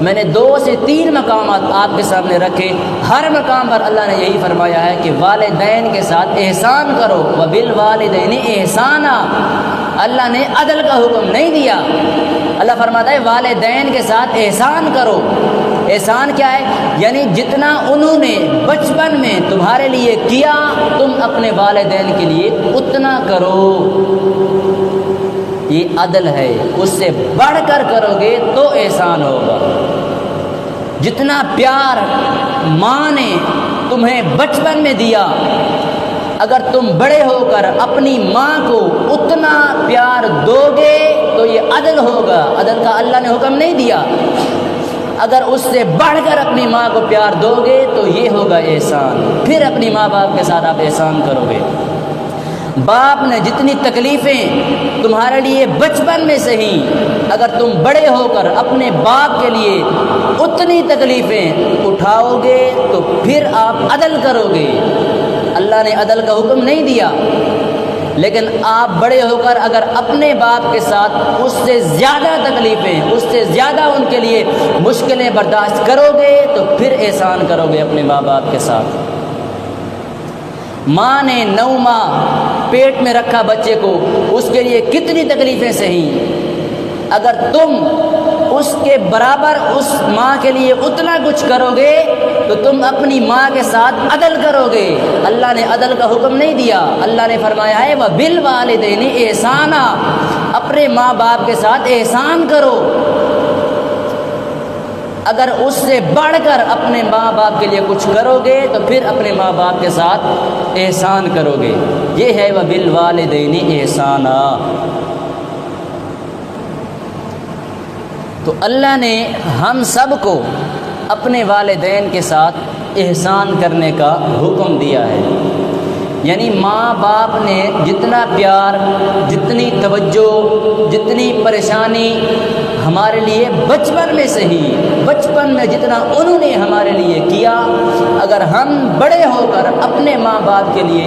میں نے 2 سے 3 مقامات آپ کے سامنے رکھے، ہر مقام پر اللہ نے یہی فرمایا ہے کہ والدین کے ساتھ احسان کرو، وبالوالدین احسانا۔ اللہ نے عدل کا حکم نہیں دیا، اللہ فرماتا ہے والدین کے ساتھ احسان کرو۔ احسان کیا ہے؟ یعنی جتنا انہوں نے بچپن میں تمہارے لیے کیا تم اپنے والدین کے لیے اتنا کرو، یہ عدل ہے۔ اس سے بڑھ کر کرو گے تو احسان ہوگا۔ جتنا پیار ماں نے تمہیں بچپن میں دیا، اگر تم بڑے ہو کر اپنی ماں کو اتنا پیار دو گے تو یہ عدل ہوگا۔ عدل کا اللہ نے حکم نہیں دیا۔ اگر اس سے بڑھ کر اپنی ماں کو پیار دو گے تو یہ ہوگا احسان۔ پھر اپنی ماں باپ کے ساتھ آپ احسان کرو گے۔ باپ نے جتنی تکلیفیں تمہارے لیے بچپن میں سہیں، اگر تم بڑے ہو کر اپنے باپ کے لیے اتنی تکلیفیں اٹھاؤ گے تو پھر آپ عدل کرو گے۔ اللہ نے عدل کا حکم نہیں دیا، لیکن آپ بڑے ہو کر اگر اپنے باپ کے ساتھ اس سے زیادہ تکلیفیں، اس سے زیادہ ان کے لیے مشکلیں برداشت کرو گے تو پھر احسان کرو گے اپنے ماں باپ کے ساتھ۔ ماں نے 9 ماہ پیٹ میں رکھا بچے کو، اس کے لیے کتنی تکلیفیں سہیں، اگر تم اس کے برابر اس ماں کے لیے اتنا کچھ کرو گے تو تم اپنی ماں کے ساتھ عدل کرو گے۔ اللہ نے عدل کا حکم نہیں دیا، اللہ نے فرمایا ہے وَبِالْوَالِدَيْنِ احسانا، اپنے ماں باپ کے ساتھ احسان کرو۔ اگر اس سے بڑھ کر اپنے ماں باپ کے لیے کچھ کرو گے تو پھر اپنے ماں باپ کے ساتھ احسان کرو گے۔ یہ ہے وَبِالْوَالِدَيْنِ احسانا۔ تو اللہ نے ہم سب کو اپنے والدین کے ساتھ احسان کرنے کا حکم دیا ہے۔ یعنی ماں باپ نے جتنا پیار، جتنی توجہ، جتنی پریشانی ہمارے لیے بچپن میں سہی، بچپن میں جتنا انہوں نے ہمارے لیے کیا، اگر ہم بڑے ہو کر اپنے ماں باپ کے لیے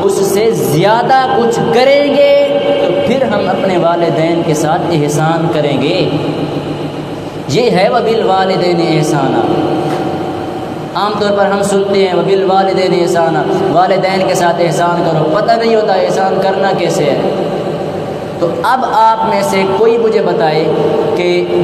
اس سے زیادہ کچھ کریں گے تو پھر ہم اپنے والدین کے ساتھ احسان کریں گے۔ یہ ہے وَبِالْوَالِدَيْنِ احسانا۔ عام طور پر ہم سنتے ہیں وَبِالْوَالِدَيْنِ احسانا، والدین کے ساتھ احسان کرو، پتہ نہیں ہوتا احسان کرنا کیسے ہے۔ تو اب آپ میں سے کوئی مجھے بتائے کہ